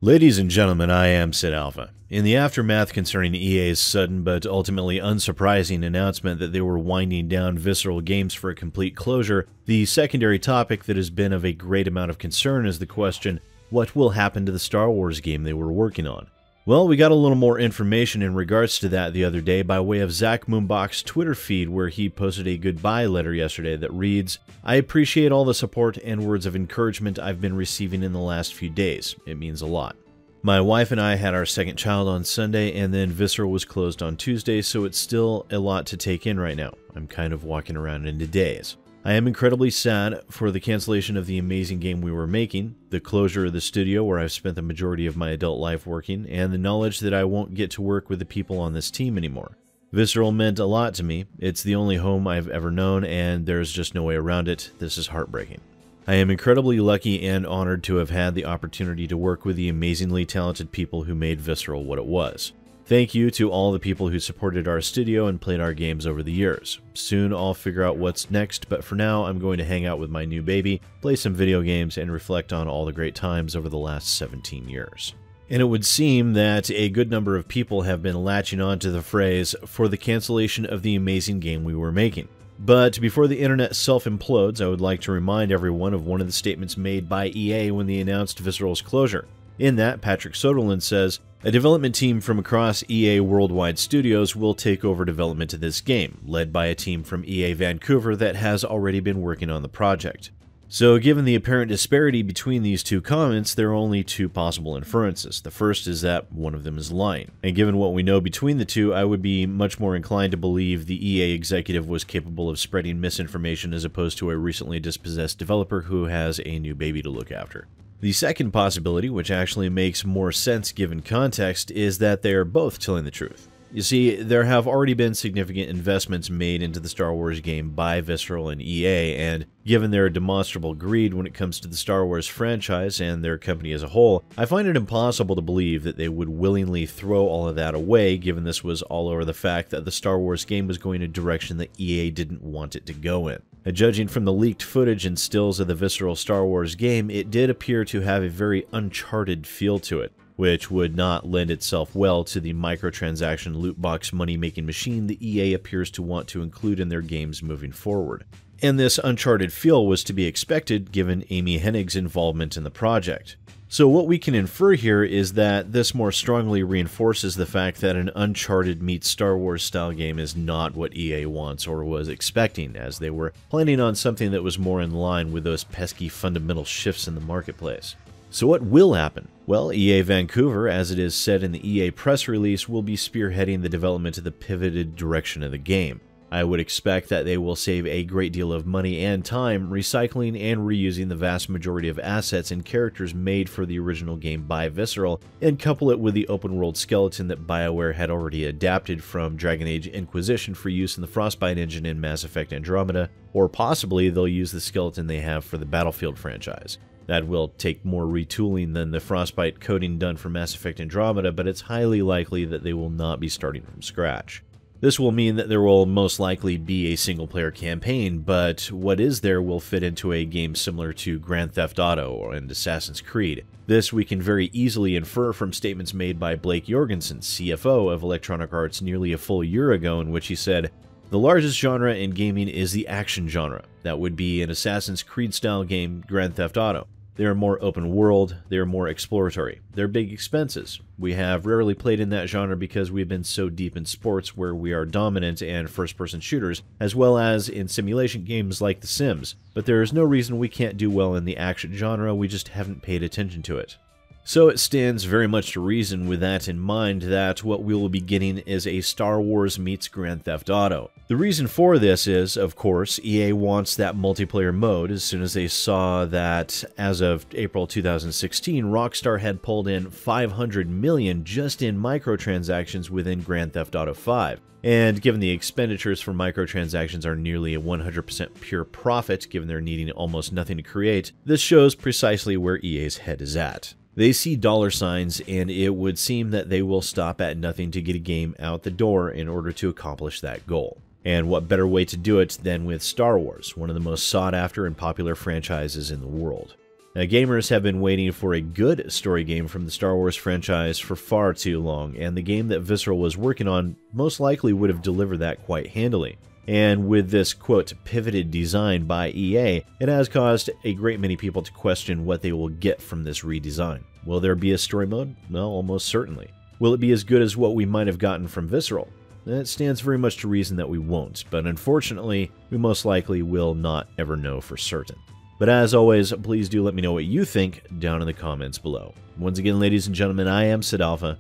Ladies and gentlemen, I am SidAlpha. In the aftermath concerning EA's sudden but ultimately unsurprising announcement that they were winding down Visceral Games for a complete closure, the secondary topic that has been of a great amount of concern is the question, what will happen to the Star Wars game they were working on? Well, we got a little more information in regards to that the other day by way of Zack Moonbach's Twitter feed, where he posted a goodbye letter yesterday that reads, "I appreciate all the support and words of encouragement I've been receiving in the last few days. It means a lot. My wife and I had our second child on Sunday, and then Visceral was closed on Tuesday, so it's still a lot to take in right now. I'm kind of walking around in a daze. I am incredibly sad for the cancellation of the amazing game we were making, the closure of the studio where I've spent the majority of my adult life working, and the knowledge that I won't get to work with the people on this team anymore. Visceral meant a lot to me. It's the only home I've ever known, and there's just no way around it. This is heartbreaking. I am incredibly lucky and honored to have had the opportunity to work with the amazingly talented people who made Visceral what it was. Thank you to all the people who supported our studio and played our games over the years. Soon I'll figure out what's next, but for now I'm going to hang out with my new baby, play some video games, and reflect on all the great times over the last 17 years. And it would seem that a good number of people have been latching on to the phrase, for the cancellation of the amazing game we were making. But before the internet self-implodes, I would like to remind everyone of one of the statements made by EA when they announced Visceral's closure. In that, Patrick Soderlund says, "A development team from across EA Worldwide Studios will take over development of this game, led by a team from EA Vancouver that has already been working on the project." So given the apparent disparity between these two comments, there are only two possible inferences. The first is that one of them is lying. And given what we know between the two, I would be much more inclined to believe the EA executive was capable of spreading misinformation as opposed to a recently dispossessed developer who has a new baby to look after. The second possibility, which actually makes more sense given context, is that they are both telling the truth. You see, there have already been significant investments made into the Star Wars game by Visceral and EA, and given their demonstrable greed when it comes to the Star Wars franchise and their company as a whole, I find it impossible to believe that they would willingly throw all of that away, given this was all over the fact that the Star Wars game was going a direction that EA didn't want it to go in. Judging from the leaked footage and stills of the Visceral Star Wars game, it did appear to have a very Uncharted feel to it, which would not lend itself well to the microtransaction loot box money-making machine the EA appears to want to include in their games moving forward. And this Uncharted feel was to be expected given Amy Hennig's involvement in the project. So what we can infer here is that this more strongly reinforces the fact that an Uncharted meets Star Wars style game is not what EA wants or was expecting, as they were planning on something that was more in line with those pesky fundamental shifts in the marketplace. So what will happen? Well, EA Vancouver, as it is said in the EA press release, will be spearheading the development of the pivoted direction of the game. I would expect that they will save a great deal of money and time recycling and reusing the vast majority of assets and characters made for the original game by Visceral, and couple it with the open-world skeleton that BioWare had already adapted from Dragon Age Inquisition for use in the Frostbite engine in Mass Effect Andromeda, or possibly they'll use the skeleton they have for the Battlefield franchise. That will take more retooling than the Frostbite coding done for Mass Effect Andromeda, but it's highly likely that they will not be starting from scratch. This will mean that there will most likely be a single-player campaign, but what is there will fit into a game similar to Grand Theft Auto and Assassin's Creed. This we can very easily infer from statements made by Blake Jorgensen, CFO of Electronic Arts, nearly a full year ago, in which he said, "The largest genre in gaming is the action genre. That would be an Assassin's Creed-style game, Grand Theft Auto. They are more open world, they are more exploratory. They're big expenses. We have rarely played in that genre because we've been so deep in sports where we are dominant and first-person shooters, as well as in simulation games like The Sims. But there is no reason we can't do well in the action genre, we just haven't paid attention to it." So it stands very much to reason with that in mind that what we will be getting is a Star Wars meets Grand Theft Auto. The reason for this is, of course, EA wants that multiplayer mode as soon as they saw that, as of April 2016, Rockstar had pulled in $500 million just in microtransactions within Grand Theft Auto 5. And given the expenditures for microtransactions are nearly a 100% pure profit, given they're needing almost nothing to create, this shows precisely where EA's head is at. They see dollar signs, and it would seem that they will stop at nothing to get a game out the door in order to accomplish that goal. And what better way to do it than with Star Wars, one of the most sought after and popular franchises in the world. Gamers have been waiting for a good story game from the Star Wars franchise for far too long, and the game that Visceral was working on most likely would have delivered that quite handily. And with this, quote, pivoted design by EA, it has caused a great many people to question what they will get from this redesign. Will there be a story mode? Well, almost certainly. Will it be as good as what we might have gotten from Visceral? It stands very much to reason that we won't, but unfortunately, we most likely will not ever know for certain. But as always, please do let me know what you think down in the comments below. Once again, ladies and gentlemen, I am SidAlpha,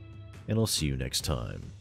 and I'll see you next time.